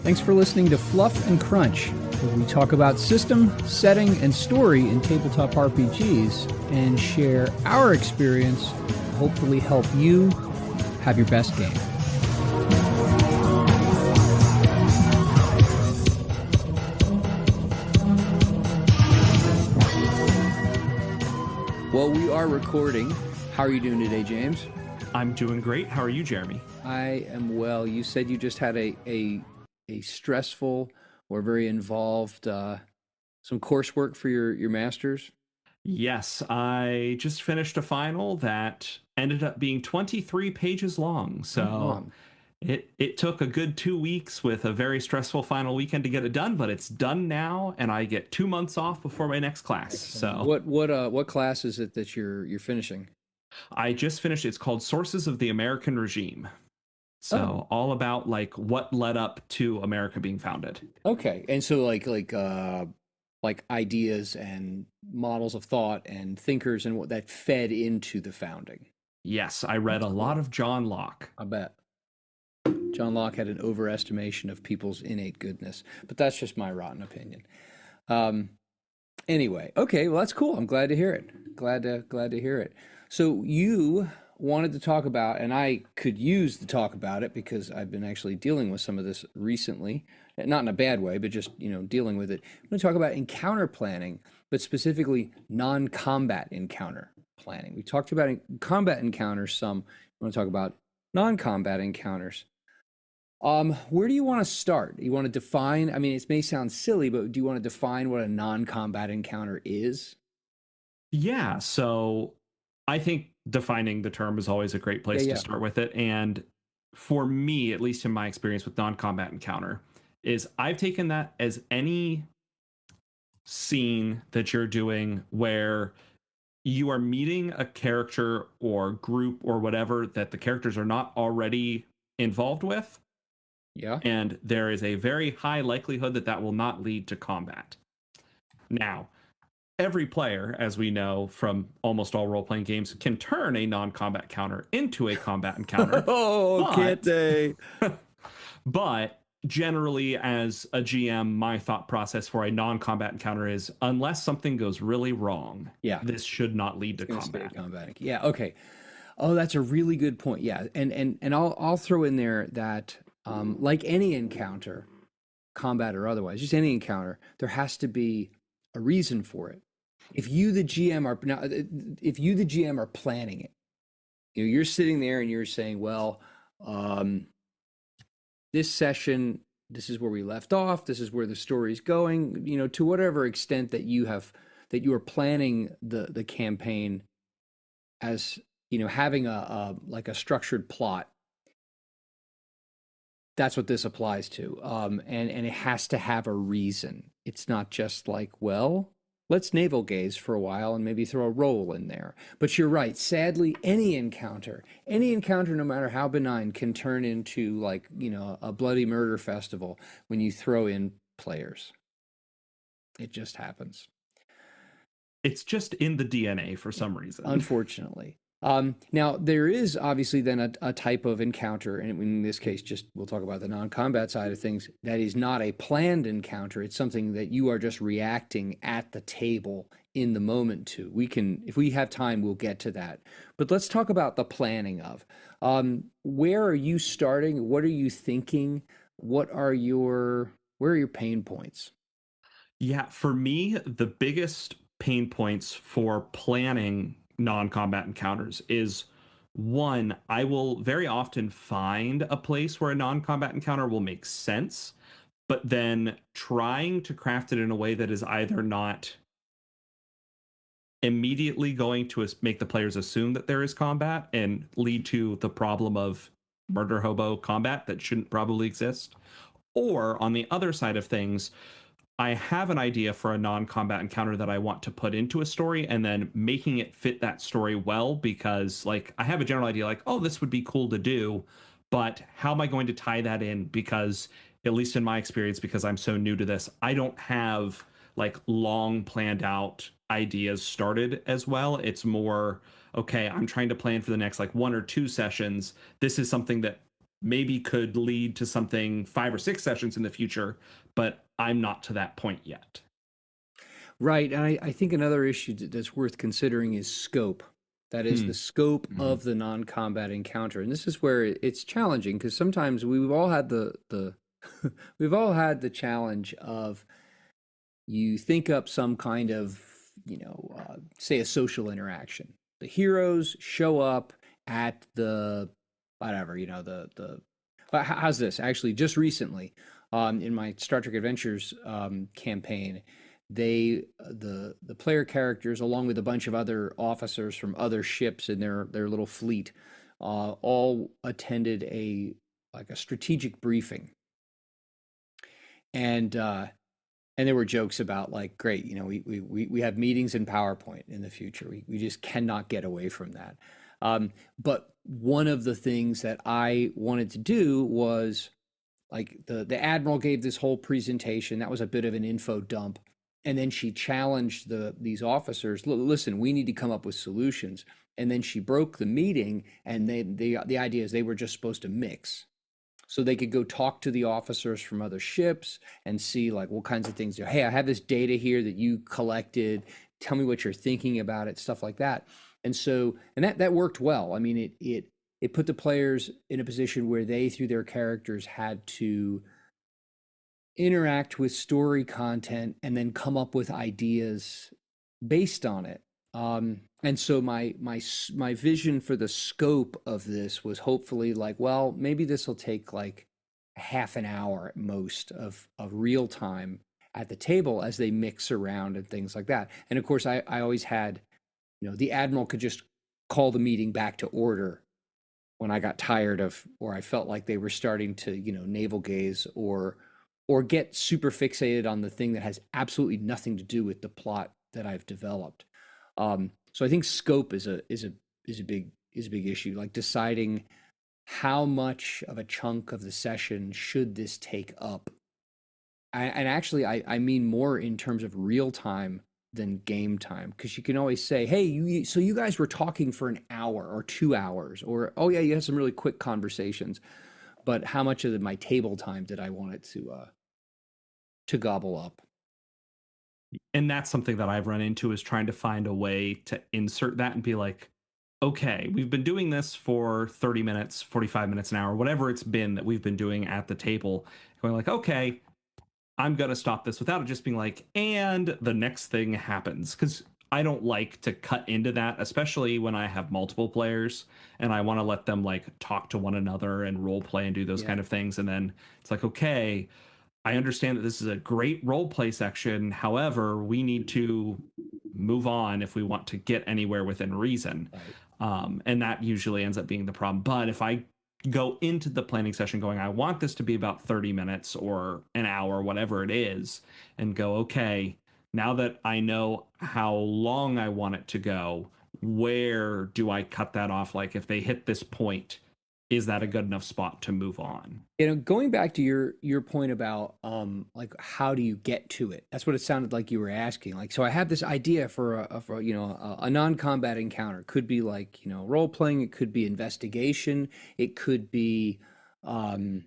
Thanks for listening to Fluff and Crunch, where we talk about system, setting, and story in tabletop RPGs and share our experience to hopefully help you have your best game. Well, we are recording. How are you doing today, James? I'm doing great. How are you, Jeremy? I am well. You said you just had a stressful or very involved some coursework for your master's. Yes, I just finished a final that ended up being 23 pages long. So it took a good 2 weeks with a very stressful final weekend to get it done, but it's done now, and I get 2 months off before my next class. Excellent. So What class is it that you're finishing? I just finished. It's called Sources of the American Regime. So all about like what led up to America being founded. Okay. And so like ideas and models of thought and thinkers and what that fed into the founding. Yes, I read a lot of John Locke. I bet. John Locke had an overestimation of people's innate goodness, but that's just my rotten opinion. Anyway, okay, well that's cool. I'm glad to hear it. Glad to hear it. So you wanted to talk about, and I could use to talk about it because I've been actually dealing with some of this recently, not in a bad way, but just, dealing with it. I'm going to talk about encounter planning, but specifically non-combat encounter planning. We talked about combat encounters some. I want to talk about non-combat encounters. Where do you want to start? You want to define, I mean, it may sound silly, but do you want to define what a non-combat encounter is? Yeah, so I think defining the term is always a great place to start with it. And for me, at least in my experience with non-combat encounter, is I've taken that as any scene that you're doing where you are meeting a character or group or whatever that the characters are not already involved with. Yeah. And there is a very high likelihood that that will not lead to combat. Now, every player, as we know from almost all role-playing games, can turn a non-combat encounter into a combat encounter. Can't they? But generally, as a GM, my thought process for a non-combat encounter is, unless something goes really wrong, this should not lead to combat. Yeah, okay. Oh, that's a really good point. Yeah, and I'll throw in there that like any encounter, combat or otherwise, just any encounter, there has to be a reason for it. If you the GM are planning it, you're sitting there and you're saying, well, this session, this is where we left off, this is where the story's going, to whatever extent that you are planning the campaign as, having a structured plot. That's what this applies to. And it has to have a reason. It's not just like, well, let's navel gaze for a while and maybe throw a roll in there. But you're right. Sadly, any encounter, no matter how benign, can turn into a bloody murder festival when you throw in players. It just happens. It's just in the DNA for some reason. Unfortunately. Now, there is obviously then a type of encounter, and in this case, we'll talk about the non-combat side of things, that is not a planned encounter. It's something that you are just reacting at the table in the moment to. If we have time, we'll get to that. But let's talk about the planning of. Where are you starting? What are you thinking? Where are your pain points? Yeah, for me, the biggest pain points for planning non-combat encounters is, one, I will very often find a place where a non-combat encounter will make sense, but then trying to craft it in a way that is either not immediately going to make the players assume that there is combat and lead to the problem of murder hobo combat that shouldn't probably exist, or on the other side of things, I have an idea for a non-combat encounter that I want to put into a story and then making it fit that story well, because I have a general idea oh, this would be cool to do, but how am I going to tie that in? Because at least in my experience, because I'm so new to this, I don't have long planned out ideas started as well. It's more, okay, I'm trying to plan for the next 1 or 2 sessions. This is something that maybe could lead to something 5 or 6 sessions in the future, but I'm not to that point yet. Right. And I think another issue that's worth considering is scope. That is Hmm. the scope Mhm. of the non-combat encounter. And this is where it's challenging because sometimes we've all had the we've all had the challenge of you think up some kind of, say a social interaction. The heroes show up at the whatever, how's this? Actually, just recently, in my Star Trek Adventures campaign, the player characters, along with a bunch of other officers from other ships in their little fleet, all attended a strategic briefing, and there were jokes about like, great, we have meetings in PowerPoint in the future. We just cannot get away from that. But one of the things that I wanted to do was like the admiral gave this whole presentation. That was a bit of an info dump. And then she challenged these officers, listen, we need to come up with solutions. And then she broke the meeting, and the idea is they were just supposed to mix, so they could go talk to the officers from other ships and see like what kinds of things. Hey, I have this data here that you collected. Tell me what you're thinking about it, stuff like that. And that worked well. I mean, it put the players in a position where they, through their characters, had to interact with story content and then come up with ideas based on it. And so my vision for the scope of this was hopefully like, well, maybe this will take like half an hour at most of real time at the table as they mix around and things like that. And of course, I always had, the admiral could just call the meeting back to order when I got tired of, or I felt like they were starting to, navel gaze or get super fixated on the thing that has absolutely nothing to do with the plot that I've developed. So I think scope is a big issue, like deciding how much of a chunk of the session should this take up. And actually, I mean more in terms of real time than game time, because you can always say, hey, so you guys were talking for an hour or 2 hours, or oh yeah, you had some really quick conversations, but how much of my table time did I want it to gobble up? And that's something that I've run into, is trying to find a way to insert that and be like, okay, we've been doing this for 30 minutes, 45 minutes, an hour, whatever it's been that we've been doing at the table. Going like, okay, I'm going to stop this, without it just being like, and the next thing happens. Because I don't like to cut into that, especially when I have multiple players and I want to let them like talk to one another and role play and do those Yeah. kind of things. And then it's like, okay, I understand that this is a great role play section. However, we need to move on if we want to get anywhere within reason. Right. And that usually ends up being the problem. But if I go into the planning session going, I want this to be about 30 minutes or an hour, whatever it is, and go, okay, now that I know how long I want it to go, where do I cut that off? Like if they hit this point, is that a good enough spot to move on? Going back to your point about like how do you get to it? That's what it sounded like you were asking. Like, so I have this idea for a non-combat encounter. Could be like, role playing, it could be investigation, it could be um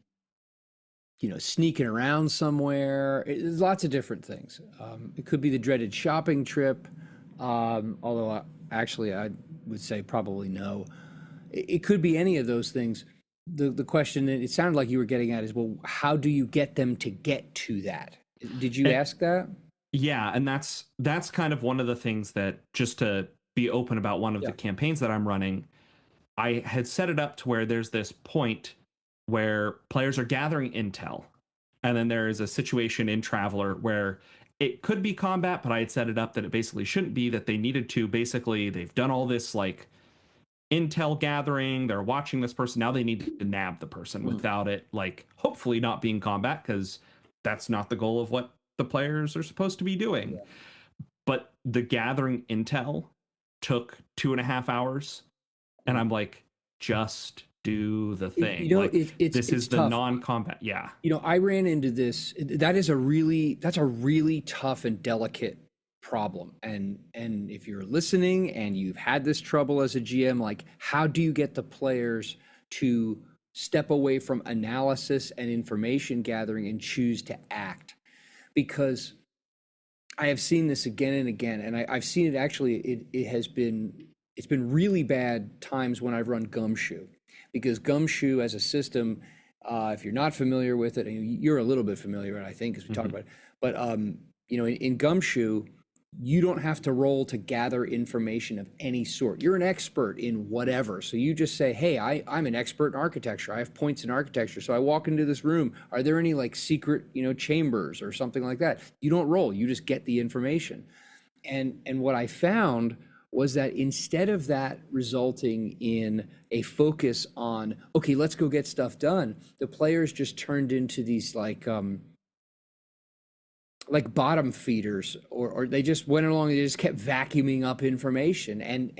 sneaking around somewhere. There's lots of different things. It could be the dreaded shopping trip. Although actually I would say probably no. It could be any of those things. The question that it sounded like you were getting at is, well, how do you get them to get to that? Did you And ask that? yeah, and that's kind of one of the things that, just to be open about one of Yeah. the campaigns that I'm running, I had set it up to where there's this point where players are gathering intel. And then there is a situation in Traveler where it could be combat, but I had set it up that it basically shouldn't be, that they needed to basically, they've done all this like intel gathering, they're watching this person, now they need to nab the person Mm. without it, like, hopefully not being combat, because that's not the goal of what the players are supposed to be doing. Yeah. But the gathering intel took 2.5 hours, and I'm like, just do the thing. Like, this It's is the tough. non-combat. Yeah. I ran into this. That's a really tough and delicate problem. And if you're listening and you've had this trouble as a GM, like how do you get the players to step away from analysis and information gathering and choose to act. Because I have seen this again and again, and I've seen it actually, it's been really bad times when I've run Gumshoe, because Gumshoe as a system, if you're not familiar with it, and you're a little bit familiar with it, I think, as we talked about it, but in Gumshoe, you don't have to roll to gather information of any sort. You're an expert in whatever. So you just say, hey, I'm an expert in architecture. I have points in architecture. So I walk into this room. Are there any like secret, chambers or something like that? You don't roll. You just get the information. And what I found was that instead of that resulting in a focus on, okay, let's go get stuff done, the players just turned into these like bottom feeders, or they just went along, they just kept vacuuming up information. And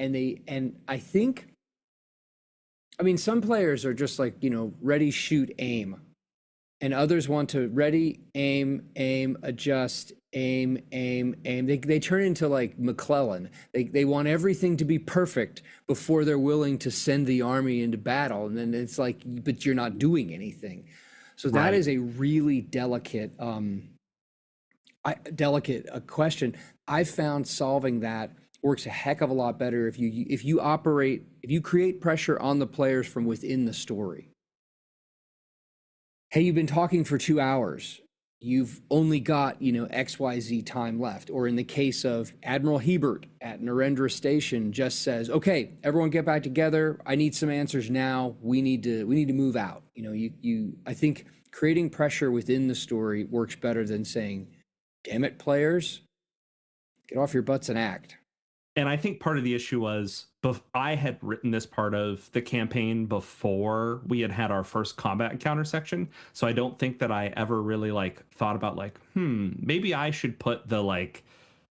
I think, some players are just like, ready, shoot, aim. And others want to ready, aim, adjust, aim. They turn into like McClellan. They want everything to be perfect before they're willing to send the army into battle. And then it's like, but you're not doing anything. So that is a really delicate question. I've found solving that works a heck of a lot better if you create pressure on the players from within the story. Hey, you've been talking for 2 hours. You've only got, XYZ time left. Or in the case of Admiral Hebert at Narendra Station just says, okay, everyone get back together. I need some answers now. We need to move out. I think creating pressure within the story works better than saying, damn it, players, get off your butts and act. And I think part of the issue was I had written this part of the campaign before we had our first combat encounter section. So I don't think that I ever really thought about maybe I should put the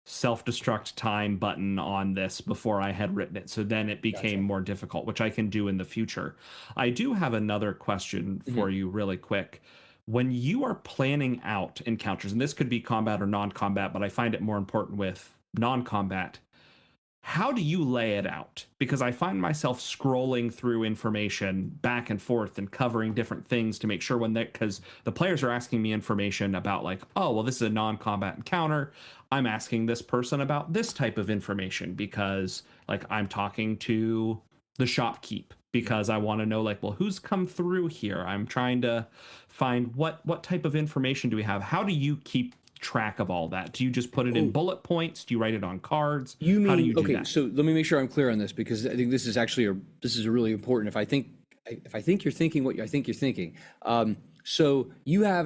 self-destruct time button on this before I had written it. So then it became more difficult, which I can do in the future. I do have another question for you really quick. When you are planning out encounters, and this could be combat or non-combat, but I find it more important with non-combat, how do you lay it out? Because I find myself scrolling through information back and forth and covering different things to make sure because the players are asking me information about this is a non-combat encounter. I'm asking this person about this type of information because I'm talking to the shopkeep because I want to know who's come through here. I'm trying to find what type of information do we have? How do you keep track of all that? Do you just put it in bullet points? Do you write it on cards? You mean, how do you do okay, that? so let me make sure I'm clear on this, because I think this is actually this is really important. If I think you're thinking what I think you're thinking. So you have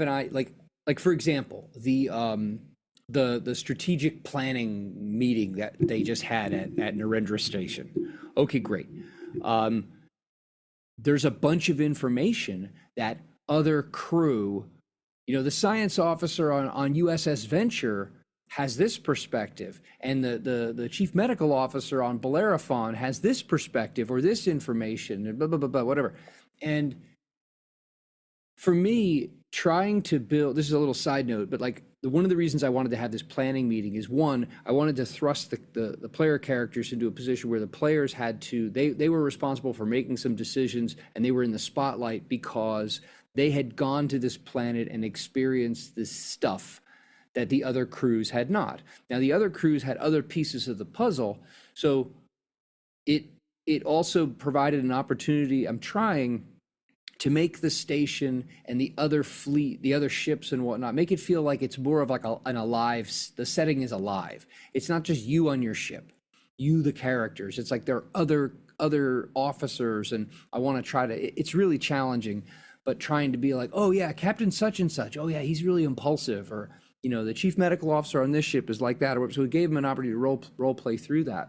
for example, the strategic planning meeting that they just had at Narendra Station. Okay, great. There's a bunch of information that other crew, the science officer on USS Venture has this perspective, and the chief medical officer on Bellerophon has this perspective or this information, and blah, blah, blah, blah, whatever. And for me, trying to build, this is a little side note, but one of the reasons I wanted to have this planning meeting is, one, I wanted to thrust the player characters into a position where the players had to, they were responsible for making some decisions, and they were in the spotlight because they had gone to this planet and experienced this stuff that the other crews had not. Now, the other crews had other pieces of the puzzle, so it also provided an opportunity. I'm trying to make the station and the other fleet, the other ships and whatnot, make it feel like it's more of an alive, the setting is alive. It's not just you on your ship, you, the characters. It's there are other officers, and I want to try to, it's really challenging, but trying to be oh yeah, Captain such and such, oh yeah, he's really impulsive, or the chief medical officer on this ship is like that. So we gave him an opportunity to role play through that.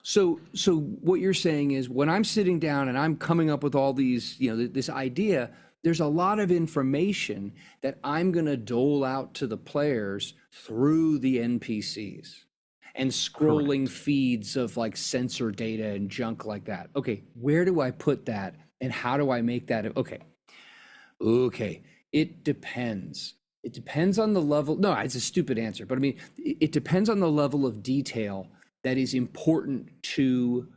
So what you're saying is, when I'm sitting down and I'm coming up with all these, this idea, there's a lot of information that I'm going to dole out to the players through the NPCs and scrolling feeds of sensor data and junk like that. Okay, where do I put that, and how do I make that? Okay, it depends. It depends on the level. No, it's a stupid answer, but it depends on the level of detail that is important to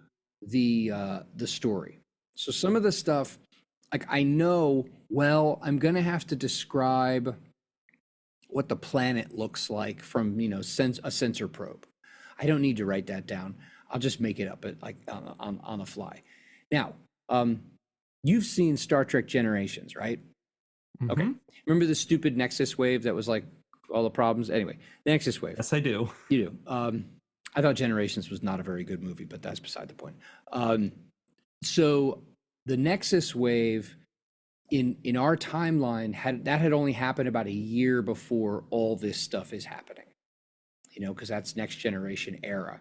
the story. So some of the stuff, like I know, well, I'm gonna have to describe what the planet looks like from, you know, a sensor probe. I don't need to write that down. I'll just make it up at like on the fly. Now, um, you've seen Star Trek Generations, right? Okay. Hmm. Remember the stupid Nexus wave that was like all the problems? Anyway, the Nexus wave. Yes, I do. You do. I thought Generations was not a very good movie, but that's beside the point. So the Nexus wave in our timeline had only happened about a year before all this stuff is happening. You know, because that's next generation era.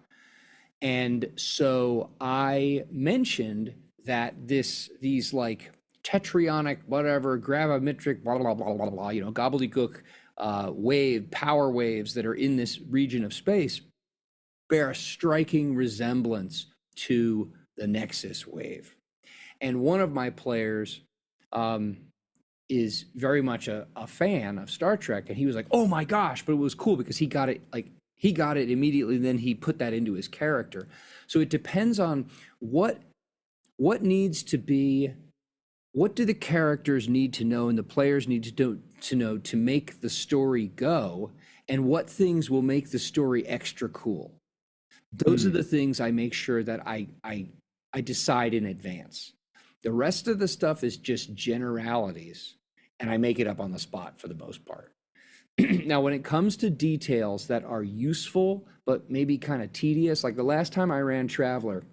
And so I mentioned that these like tetraionic, whatever, gravimetric, blah, blah, blah, blah, blah, you know, gobbledygook power waves that are in this region of space bear a striking resemblance to the Nexus wave. And one of my players is very much a fan of Star Trek. And he was like, oh my gosh, but it was cool because he got it immediately. Then he put that into his character. So it depends on what needs to be, what do the characters need to know and the players need to know to make the story go, and what things will make the story extra cool. Those are the things I make sure that I decide in advance. The rest of the stuff is just generalities, and I make it up on the spot for the most part. Now, when it comes to details that are useful but maybe kind of tedious, like the last time I ran Traveler,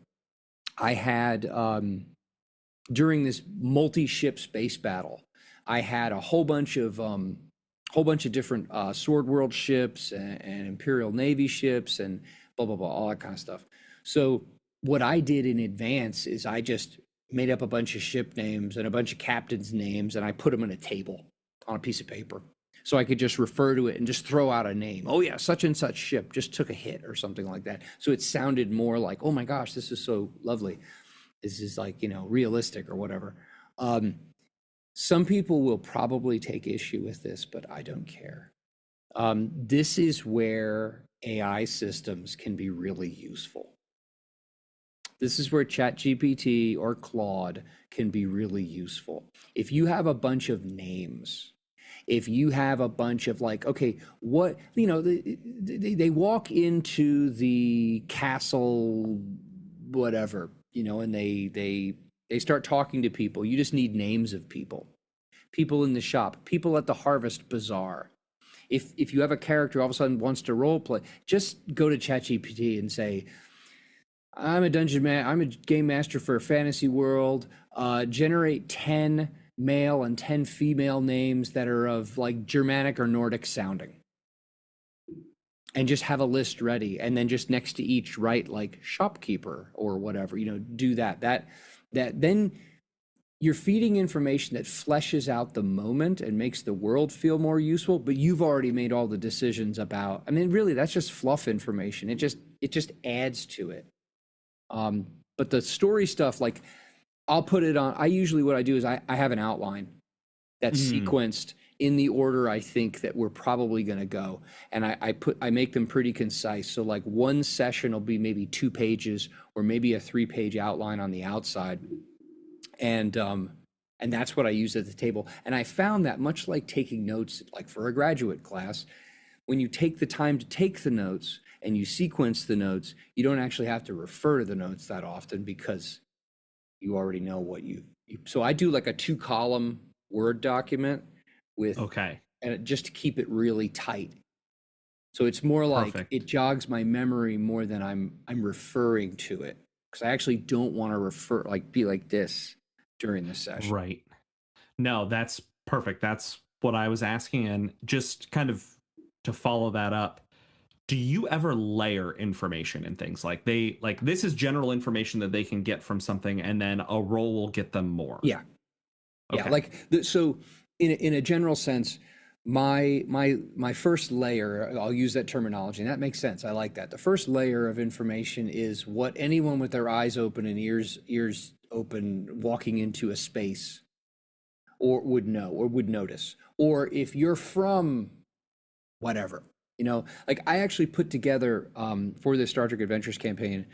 I had during this multi-ship space battle, I had a whole bunch of different Sword World ships and Imperial Navy ships and blah blah blah, all that kind of stuff. So what I did in advance is I just made up a bunch of ship names and a bunch of captains' names, and I put them in a table on a piece of paper. So I could just refer to it and just throw out a name. Oh yeah, such and such ship just took a hit or something like that. So it sounded more like, oh my gosh, this is so lovely. This is like, you know, realistic or whatever. Some people will probably take issue with this, but I don't care. This is where AI systems can be really useful. This is where ChatGPT or Claude can be really useful. If you have a bunch of names, if you have a bunch of like, okay, what, you know, they walk into the castle, whatever, you know, and they start talking to people. You just need names of people in the shop, people at the harvest bazaar. If you have a character all of a sudden wants to role play, just go to ChatGPT and say, I'm a I'm a game master for a fantasy world. Generate 10 male and 10 female names that are of like Germanic or Nordic sounding, and just have a list ready, and then just next to each write like shopkeeper or whatever, you know, do that then you're feeding information that fleshes out the moment and makes the world feel more useful, but you've already made all the decisions about, I mean, really that's just fluff information. It just adds to it. But the story stuff, like I'll put it on, what I do is I have an outline that's sequenced in the order I think that we're probably going to go. And I make them pretty concise. So like one session will be maybe 2 pages or maybe a 3-page outline on the outside. And that's what I use at the table. And I found that much like taking notes, like for a graduate class, when you take the time to take the notes and you sequence the notes, you don't actually have to refer to the notes that often because you already know what so I do like a 2-column Word document with, and just to keep it really tight. So it's more like it jogs my memory more than I'm referring to it, because I actually don't want to be like this during the session. Right. No, that's perfect. That's what I was asking. And just kind of to follow that up, do you ever layer information in things like this is general information that they can get from something, and then a role will get them more? Yeah. Okay. Yeah. Like, so in a general sense, my first layer, I'll use that terminology, and that makes sense. I like that. The first layer of information is what anyone with their eyes open and ears open walking into a space or would know or would notice. Or if you're from whatever, you know, like I actually put together for the Star Trek Adventures campaign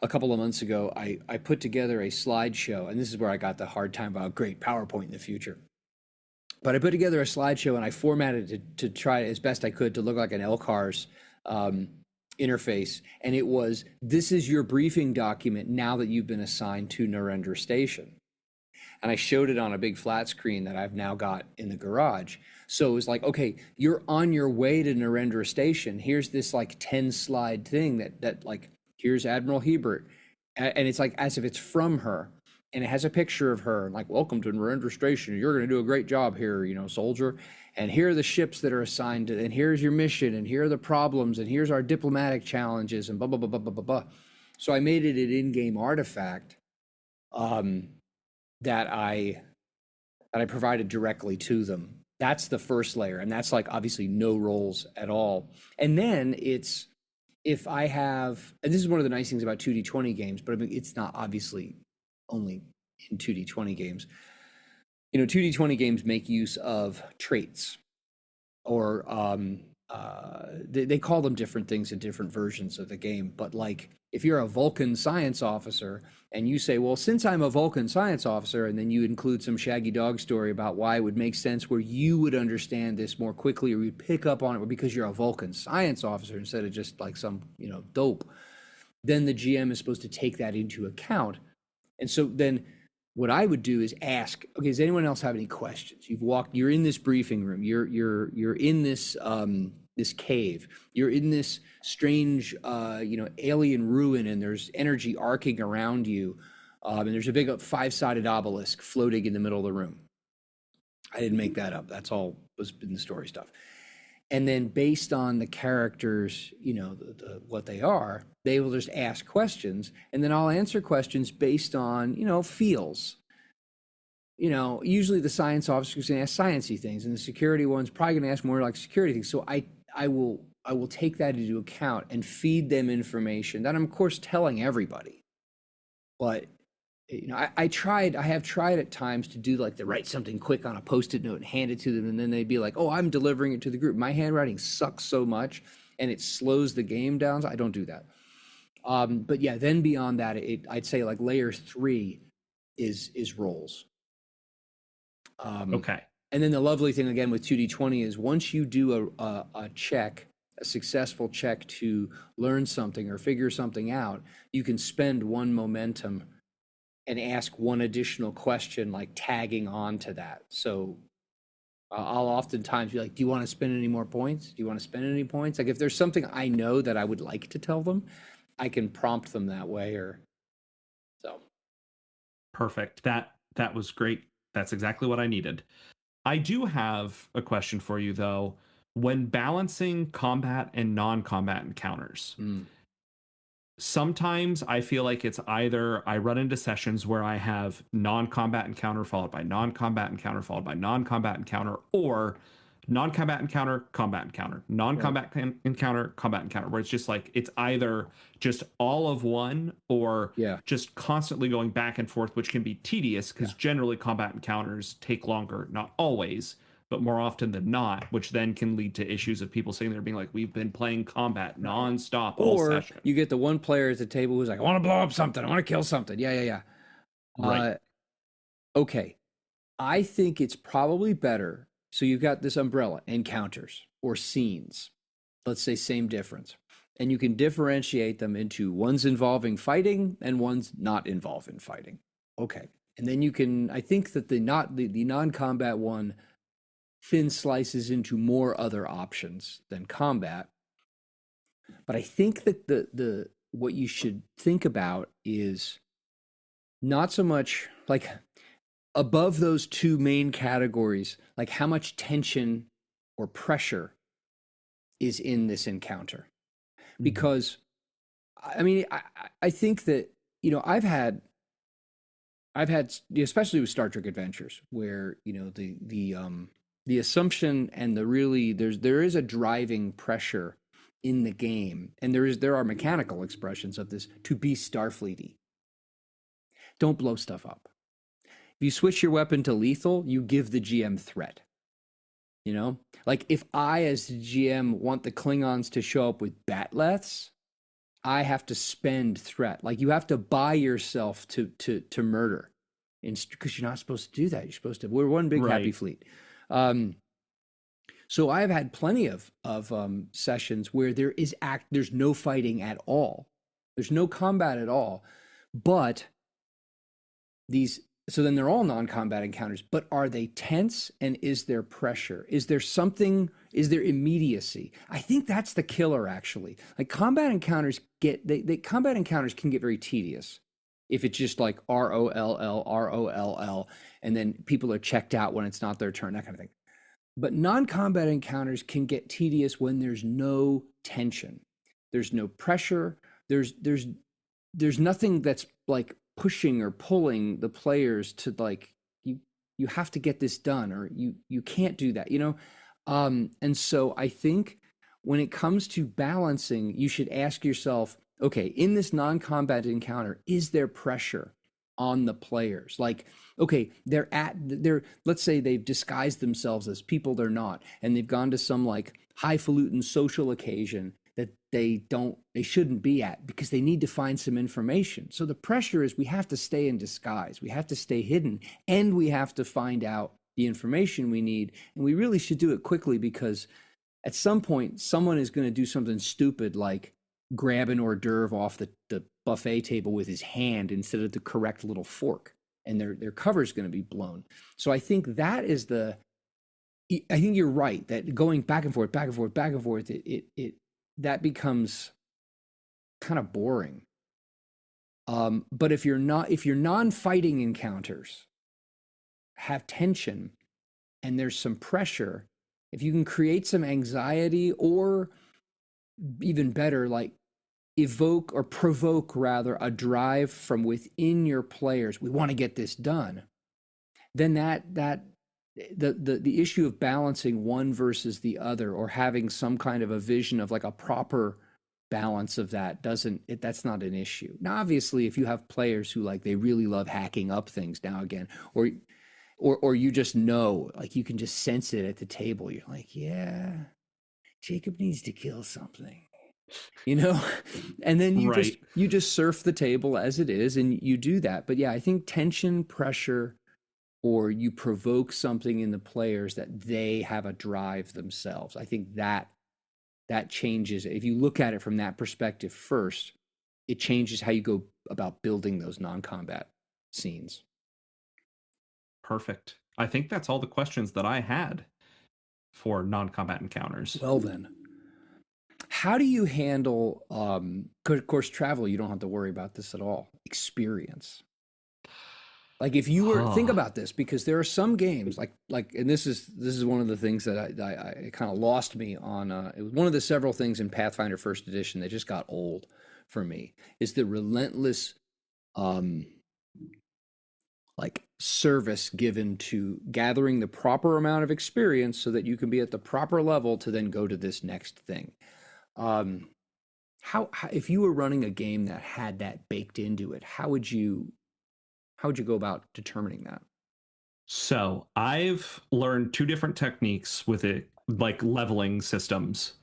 a couple of months ago, I put together a slideshow, and this is where I got the hard time about great PowerPoint in the future. But I put together a slideshow and I formatted it to try as best I could to look like an LCARS interface. And it was, this is your briefing document now that you've been assigned to Narendra Station. And I showed it on a big flat screen that I've now got in the garage. So it was like, okay, you're on your way to Narendra Station. Here's this like 10 slide thing that like, here's Admiral Hebert. And it's like as if it's from her. And it has a picture of her, like, welcome to Narendra Station. You're going to do a great job here, you know, soldier. And here are the ships that are assigned to, and here's your mission, and here are the problems, and here's our diplomatic challenges, and blah, blah, blah, blah, blah, blah, blah. So I made it an in-game artifact that I provided directly to them. That's the first layer, and that's like obviously no roles at all. And then it's, if I have, and this is one of the nice things about 2D20 games, but I mean, it's not obviously only in 2D20 games. You know, 2D20 games make use of traits, or they call them different things in different versions of the game. But like, if you're a Vulcan science officer and you say, well, since I'm a Vulcan science officer, and then you include some Shaggy Dog story about why it would make sense where you would understand this more quickly, or you'd pick up on it because you're a Vulcan science officer instead of just like some, you know, dope, then the GM is supposed to take that into account. And so then what I would do is ask, okay, does anyone else have any questions? You're in this briefing room, you're in this this cave, you're in this strange you know, alien ruin, and there's energy arcing around you, and there's a big 5-sided obelisk floating in the middle of the room. I didn't make that up. That's all was in the story stuff. And then based on the characters, you know, what they are, they will just ask questions, and then I'll answer questions based on, you know, feels. You know, usually the science officer is going to ask sciencey things, and the security one's probably going to ask more like security things. So I will take that into account and feed them information that I'm of course telling everybody. But you know, I have tried at times to do like to write something quick on a Post-it note and hand it to them, and then they'd be like, oh, I'm delivering it to the group. My handwriting sucks so much and it slows the game down, so I don't do that. But yeah, then beyond that, I'd say like layer 3 is roles. Okay. And then the lovely thing again with 2D20 is once you do a check, a successful check to learn something or figure something out, you can spend 1 momentum and ask 1 additional question, like tagging on to that. So I'll oftentimes be like, do you want to spend any more points? Do you want to spend any points? Like if there's something I know that I would like to tell them, I can prompt them that way, or so. Perfect. That was great. That's exactly what I needed. I do have a question for you though. When balancing combat and non-combat encounters, sometimes I feel like it's either I run into sessions where I have non-combat encounter followed by non-combat encounter followed by non-combat encounter, or non-combat encounter, combat encounter, non-combat encounter, combat encounter, where it's just like it's either just all of one or just constantly going back and forth, which can be tedious because generally combat encounters take longer, not always, but more often than not, which then can lead to issues of people sitting there being like, we've been playing combat nonstop all session. Or you get the one player at the table who's like, I want to blow up something. I want to kill something. Yeah. Right. Okay. I think it's probably better. So you've got this umbrella, encounters or scenes. Let's say same difference. And you can differentiate them into ones involving fighting and ones not involving fighting. Okay. And then you can, I think that the non-combat one thin slices into more other options than combat. But I think that the what you should think about is not so much like above those 2 main categories, like how much tension or pressure is in this encounter. Because I mean, I think that, you know, I've had especially with Star Trek Adventures, where, you know, the assumption and there is a driving pressure in the game, and there are mechanical expressions of this, to be Starfleety. Don't blow stuff up. If you switch your weapon to lethal, you give the GM threat. You know, like if I as the GM want the Klingons to show up with batleths, I have to spend threat. Like you have to buy yourself to murder, because you're not supposed to do that. You're supposed to. We're one big happy Right. fleet. Um, so I've had plenty of sessions where there's no fighting at all. There's no combat at all, but these so then they're all non-combat encounters, but are they tense, and is there pressure? Is there something, is there immediacy? I think that's the killer, actually. Like combat encounters combat encounters can get very tedious if it's just like ROLL, and then people are checked out when it's not their turn, that kind of thing. But non-combat encounters can get tedious when there's no tension. There's no pressure. There's nothing that's like pushing or pulling the players to like you have to get this done, or you can't do that, and so I think when it comes to balancing, you should ask yourself, okay, in this non-combat encounter, is there pressure on the players? Like, okay, they're let's say they've disguised themselves as people they're not, and they've gone to some like highfalutin social occasion that they shouldn't be at because they need to find some information. So the pressure is we have to stay in disguise, we have to stay hidden, and we have to find out the information we need. And we really should do it quickly, because at some point someone is going to do something stupid like grab an hors d'oeuvre off the buffet table with his hand instead of the correct little fork, and their cover is going to be blown. So I think I think you're right that going back and forth, that becomes kind of boring. But if your non-fighting encounters have tension and there's some pressure, if you can create some anxiety, or even better, like evoke or provoke rather a drive from within your players, we want to get this done, then the issue of balancing one versus the other, or having some kind of a vision of like a proper balance of that's not an issue. Now obviously if you have players who like they really love hacking up things now again, or you just know, like you can just sense it at the table, you're like, yeah, Jacob needs to kill something, and then Right. you just surf the table as it is and you do that. But yeah, I think tension, pressure, or you provoke something in the players that they have a drive themselves, I think that changes. If you look at it from that perspective first, it changes how you go about building those non-combat scenes. Perfect. I think that's all the questions that I had for non-combat encounters. Well then, how do you handle of course travel, you don't have to worry about this at all, experience? Like if you were think Oh, about this, because there are some games and this is one of the things that I kind of lost me on. It was one of the several things in Pathfinder First Edition that just got old for me, is the relentless um, like service given to gathering the proper amount of experience so that you can be at the proper level to then go to this next thing. Um, how if you were running a game that had that baked into it, how would you go about determining that? so I've learned two different techniques with it, like leveling systems,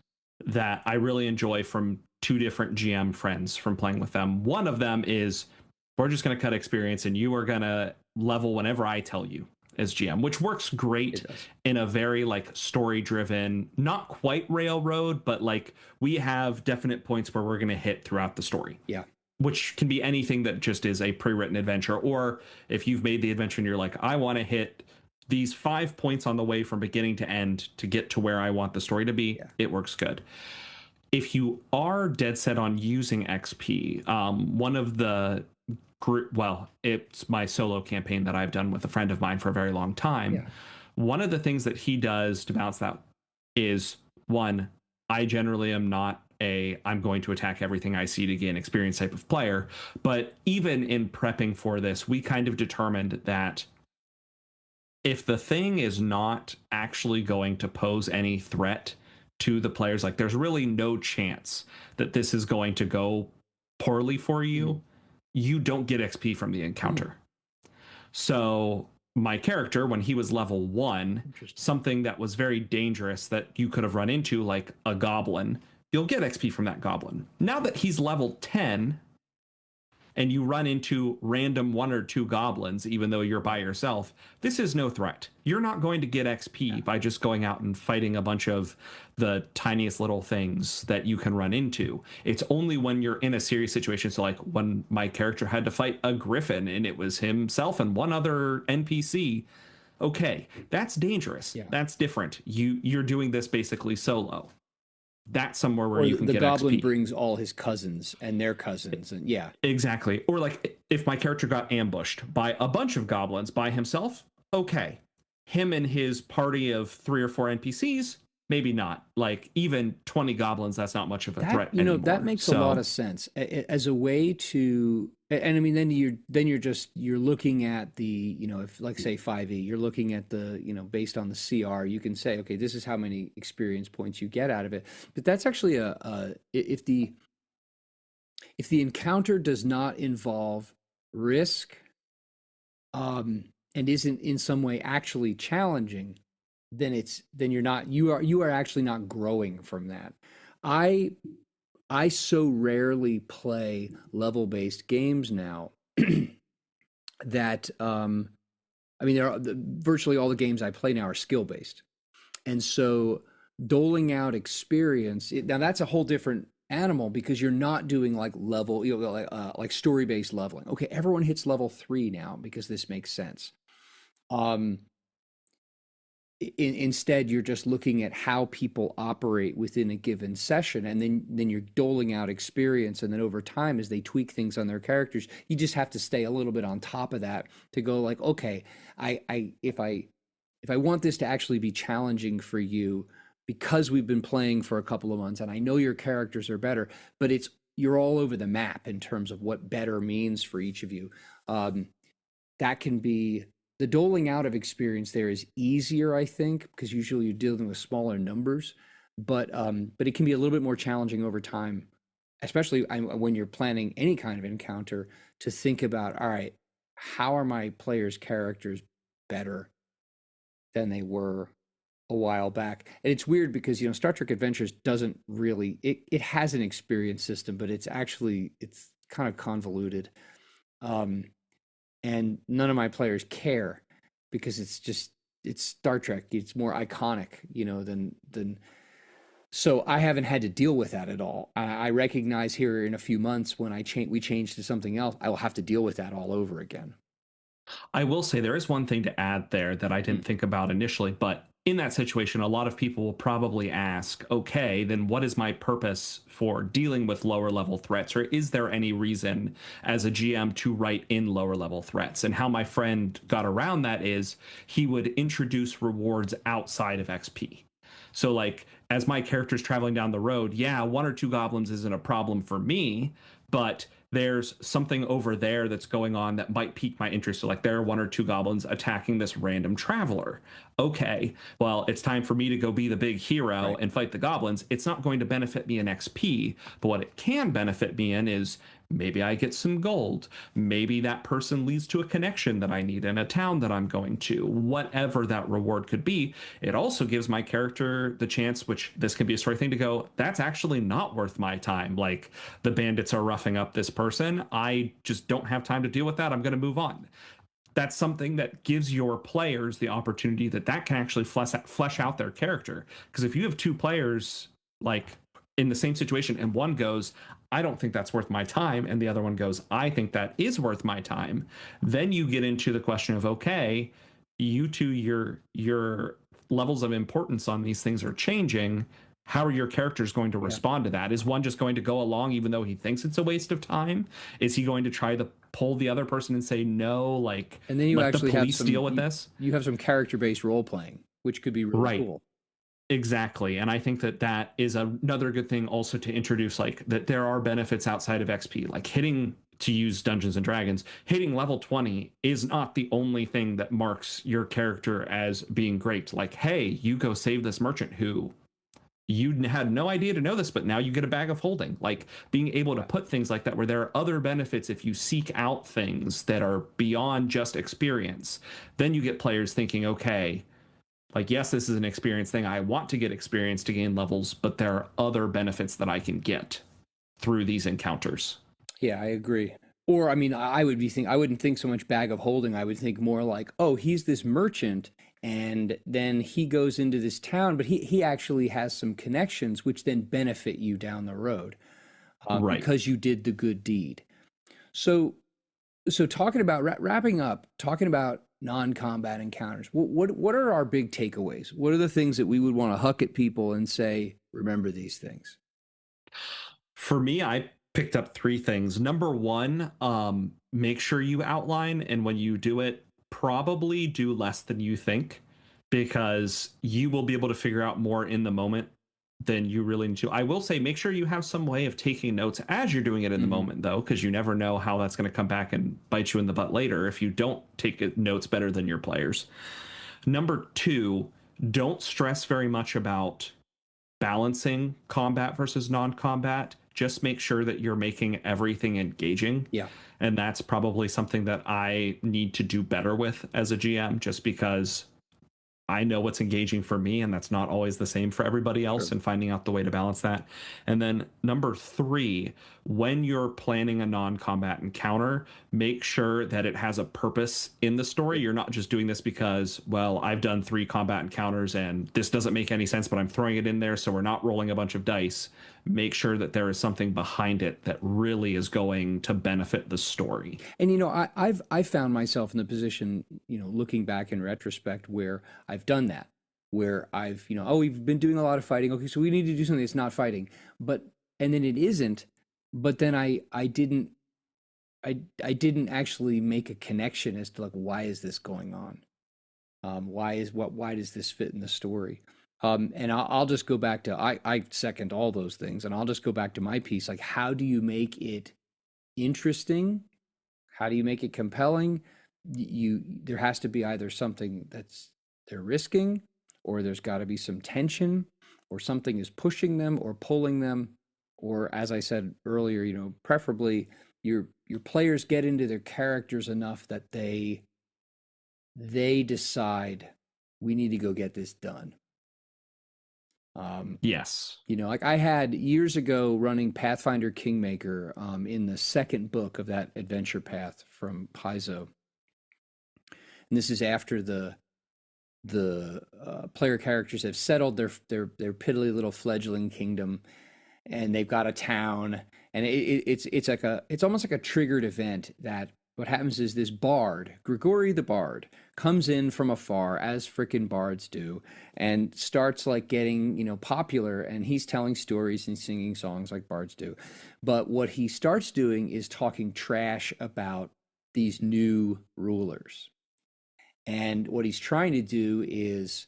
that I really enjoy from two different GM friends from playing with them. One of them is, we're just going to cut experience and you are going to level whenever I tell you as GM, which works great It does. in a very like story driven, not quite railroad, but like we have definite points where we're going to hit throughout the story, Yeah. which can be anything that just is a pre-written adventure. Or if you've made the adventure and you're like, I want to hit these 5 points on the way from beginning to end to get to where I want the story to be, Yeah. it works good. If you are dead set on using XP, one of the well, it's my solo campaign that I've done with a friend of mine for a very long time. Yeah. One of the things that he does to balance that is, one, I generally am not I'm going to attack everything I see to gain experience type of player. But even in prepping for this, we kind of determined that if the thing is not actually going to pose any threat to the players, like there's really no chance that this is going to go poorly for you, you don't get XP from the encounter. So my character, when he was level 1, Interesting. something that was very dangerous that you could have run into, like a goblin, you'll get XP from that goblin. Now that he's level 10 and you run into random 1 or 2 goblins, even though you're by yourself, this is no threat. You're not going to get XP by just going out and fighting a bunch of the tiniest little things that you can run into. It's only when you're in a serious situation. So like when my character had to fight a griffin and it was himself and one other NPC, okay, that's dangerous. Yeah. That's different. You're doing this basically solo. That's somewhere where Or you can the get goblin XP. brings all his cousins and their cousins, and yeah. Exactly. Or like if my character got ambushed by a bunch of goblins by himself, okay. Him and his party of 3 or 4 NPCs, maybe not. Like even 20 goblins, that's not much of a threat anymore. That makes a lot of sense as a way to, and I mean, then you're looking at the, if like say 5e, you're looking at the, based on the CR, you can say, okay, this is how many experience points you get out of it. But that's actually if the encounter does not involve risk, and isn't in some way actually challenging, then you are actually not growing from that. I so rarely play level-based games now that I mean virtually all the games I play now are skill-based. And so doling out experience, now that's a whole different animal because you're not doing like level, like story-based leveling. Okay, everyone hits level 3 now because this makes sense. Instead, you're just looking at how people operate within a given session, and then you're doling out experience, and then over time, as they tweak things on their characters, you just have to stay a little bit on top of that to go like, okay, if I want this to actually be challenging for you, because we've been playing for a couple of months, and I know your characters are better, but you're all over the map in terms of what better means for each of you. That can be. The doling out of experience there is easier, I think, because usually you're dealing with smaller numbers, but it can be a little bit more challenging over time, especially when you're planning any kind of encounter, to think about, all right, how are my players' characters better than they were a while back? And it's weird because, Star Trek Adventures doesn't really, it has an experience system, but it's kind of convoluted. And none of my players care because it's Star Trek. It's more iconic, than. So I haven't had to deal with that at all. I recognize here in a few months when we change to something else, I will have to deal with that all over again. I will say there is one thing to add there that I didn't think about initially, but in that situation, a lot of people will probably ask, okay, then what is my purpose for dealing with lower level threats? Or is there any reason as a GM to write in lower level threats? And how my friend got around that is he would introduce rewards outside of XP. So like as my character's traveling down the road, yeah, 1 or 2 goblins isn't a problem for me, but there's something over there that's going on that might pique my interest. So like there are 1 or 2 goblins attacking this random traveler. Okay, well, it's time for me to go be the big hero and fight the goblins. It's not going to benefit me in XP, but what it can benefit me in is maybe I get some gold. Maybe that person leads to a connection that I need in a town that I'm going to. Whatever that reward could be, it also gives my character the chance, which this can be a story thing, to go, that's actually not worth my time. Like the bandits are roughing up this person. I just don't have time to deal with that. I'm going to move on. That's something that gives your players the opportunity that can actually flesh out their character. Because if you have 2 players like in the same situation and one goes, I don't think that's worth my time, and the other one goes, I think that is worth my time, then you get into the question of, okay, you two, your levels of importance on these things are changing. How are your characters going to respond to that? Is one just going to go along even though he thinks it's a waste of time? Is he going to try to pull the other person and say no, like, and then you let actually the police have deal with this? You have some character-based role playing, which could be really cool. Exactly. And I think that is another good thing also to introduce, like that there are benefits outside of XP, like to use Dungeons and Dragons, hitting level 20 is not the only thing that marks your character as being great. Like, hey, you go save this merchant who you had no idea to know this, but now you get a bag of holding. Like being able to put things like that where there are other benefits if you seek out things that are beyond just experience, then you get players thinking, okay, Like, yes, this is an experience thing. I want to get experience to gain levels, but there are other benefits that I can get through these encounters. Yeah, I agree. Or I mean, I wouldn't think so much bag of holding. I would think more like, oh, he's this merchant, and then he goes into this town, but he actually has some connections, which then benefit you down the road, Right. because you did the good deed. So so talking about wrapping up, talking about non-combat encounters. What are our big takeaways? What are the things that we would want to huck at people and say, remember these things? For me, I picked up three things. Number one, make sure you outline, and when you do it, probably do less than you think, because you will be able to figure out more in the moment than you really need to. I will say, make sure you have some way of taking notes as you're doing it in the Hmm. moment, though, because you never know how that's going to come back and bite you in the butt later if you don't take notes better than your players. Number two, don't stress very much about balancing combat versus non-combat. Just make sure that you're making everything engaging. Yeah. And that's probably something that I need to do better with as a GM, just because I know what's engaging for me, and that's not always the same for everybody else, Sure. and finding out the way to balance that. And then number three, when you're planning a non combat encounter, make sure that it has a purpose in the story. You're not just doing this because, well, I've done 3 combat encounters and this doesn't make any sense, but I'm throwing it in there, so we're not rolling a bunch of dice. Make sure that there is something behind it that really is going to benefit the story. And I've found myself in the position, looking back in retrospect, where I've done that, where I've, oh, we've been doing a lot of fighting. Okay, so we need to do something that's not fighting, but and then it isn't, but then I didn't actually make a connection as to like why is this going on? Why does this fit in the story? And I'll just go back to I second all those things, and I'll just go back to my piece. Like, how do you make it interesting? How do you make it compelling? There has to be either something that's they're risking, or there's got to be some tension, or something is pushing them or pulling them, or as I said earlier, preferably your players get into their characters enough that they decide we need to go get this done. Um, Yes. like I had years ago running Pathfinder Kingmaker, in the second book of that adventure path from Paizo. And this is after the player characters have settled their piddly little fledgling kingdom, and they've got a town, and it's almost like a triggered event. That what happens is this bard, Grigori the Bard, comes in from afar, as frickin' bards do, and starts like getting popular, and he's telling stories and singing songs like bards do. But what he starts doing is talking trash about these new rulers, and what he's trying to do is,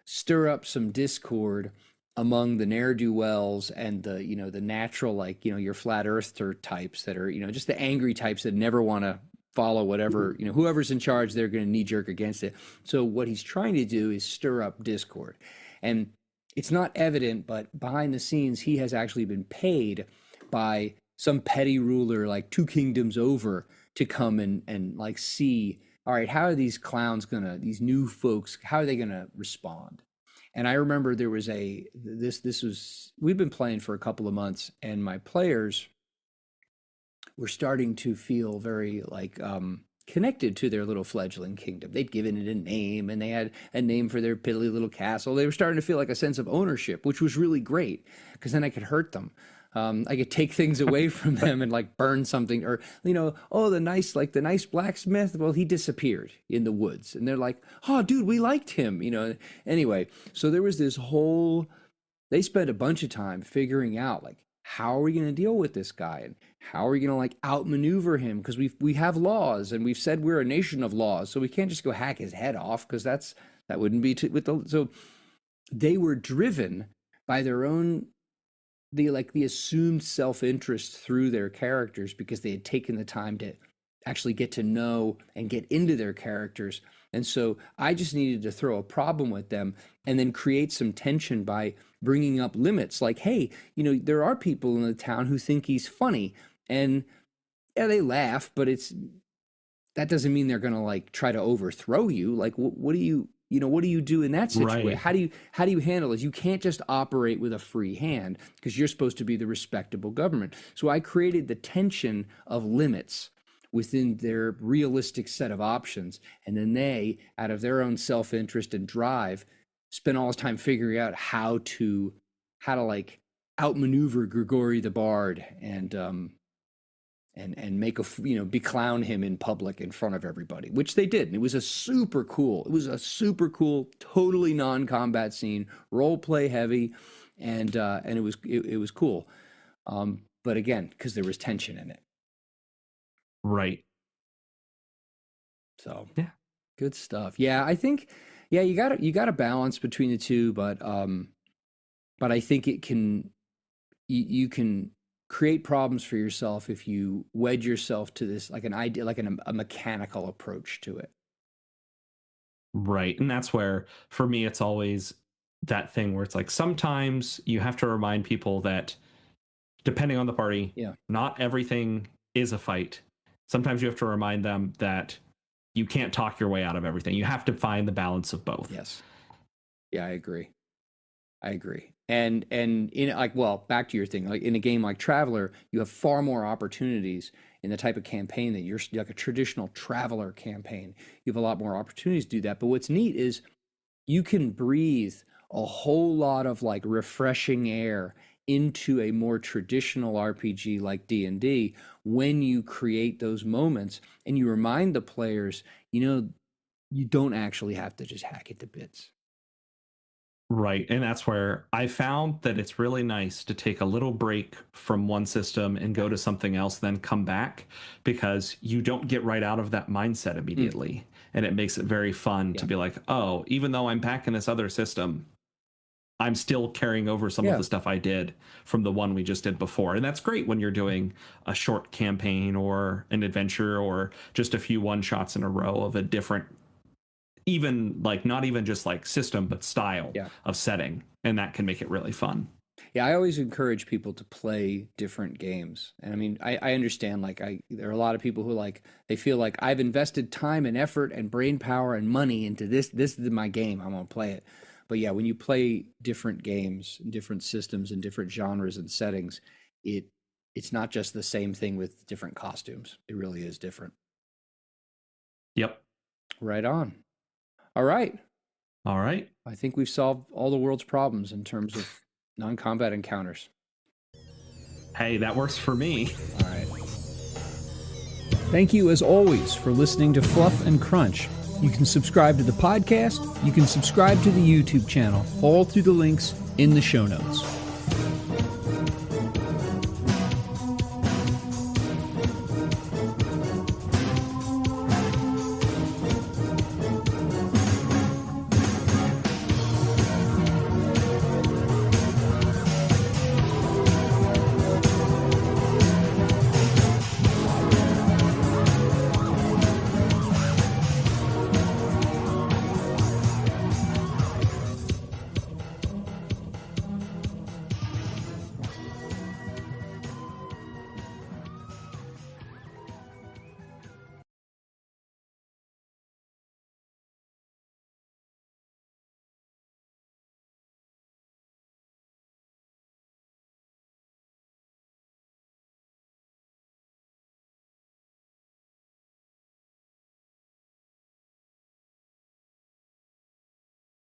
stir up some discord among the ne'er-do-wells and the natural, like, your flat earther types that are, just the angry types that never want to follow whatever, whoever's in charge, they're going to knee jerk against it. So what he's trying to do is stir up discord. And it's not evident, but behind the scenes, he has actually been paid by some petty ruler like 2 kingdoms over to come and like see, all right, how are these clowns gonna, these new folks, how are they gonna respond? And I remember there was this was, we've been playing for a couple of months, and my players were starting to feel very like connected to their little fledgling kingdom. They'd given it a name, and they had a name for their piddly little castle. They were starting to feel like a sense of ownership, which was really great, because then I could hurt them. I could take things away from them and like burn something, or oh, the nice blacksmith. Well, he disappeared in the woods, and they're like, oh, dude, we liked him. Anyway, so there was this whole. They spent a bunch of time figuring out like how are we going to deal with this guy, and how are we going to like outmaneuver him, because we have laws, and we've said we're a nation of laws, so we can't just go hack his head off, because that wouldn't be with the. So they were driven by their own the assumed self-interest through their characters, because they had taken the time to actually get to know and get into their characters. And so I just needed to throw a problem with them, and then create some tension by bringing up limits, like, hey, there are people in the town who think he's funny, and yeah, they laugh, but that doesn't mean they're going to like try to overthrow you. Like, what do you what do you do in that situation? Right. How do you handle this? You can't just operate with a free hand because you're supposed to be the respectable government. So I created the tension of limits within their realistic set of options. And then they, out of their own self-interest and drive, spend all this time figuring out how to like outmaneuver Grigori the Bard and make beclown him in public in front of everybody, which they did. And it was a super cool, totally non-combat scene, role play heavy, and it was cool. But again, because there was tension in it. Right. So yeah, good stuff. Yeah, I think you got to balance between the two, but I think you can create problems for yourself if you wed yourself to this like an idea, like a mechanical approach to it. Right. And that's where, for me, it's always that thing where it's like sometimes you have to remind people that depending on the party, not everything is a fight. Sometimes you have to remind them that you can't talk your way out of everything. You have to find the balance of both. Yes. Yeah, I agree. And back to your thing, like in a game like Traveler, you have far more opportunities in the type of campaign that you're like a traditional Traveler campaign. You have a lot more opportunities to do that. But what's neat is you can breathe a whole lot of like refreshing air into a more traditional RPG like D&D when you create those moments and you remind the players, you don't actually have to just hack it to bits. Right. And that's where I found that it's really nice to take a little break from one system and go to something else, then come back, because you don't get right out of that mindset immediately. And it makes it very fun to be like, oh, even though I'm back in this other system, I'm still carrying over some of the stuff I did from the one we just did before. And that's great when you're doing a short campaign or an adventure or just a few one shots in a row of a different, even like not even just like system, but style of setting. And that can make it really fun. Yeah, I always encourage people to play different games. And I mean, I understand, like, there are a lot of people who they feel like I've invested time and effort and brain power and money into this. This is my game. I'm going to play it. But yeah, when you play different games, different systems and different genres and settings, it's not just the same thing with different costumes. It really is different. Yep. Right on. All right. I think we've solved all the world's problems in terms of non-combat encounters. Hey, that works for me. All right. Thank you, as always, for listening to Fluff and Crunch. You can subscribe to the podcast. You can subscribe to the YouTube channel, all through the links in the show notes.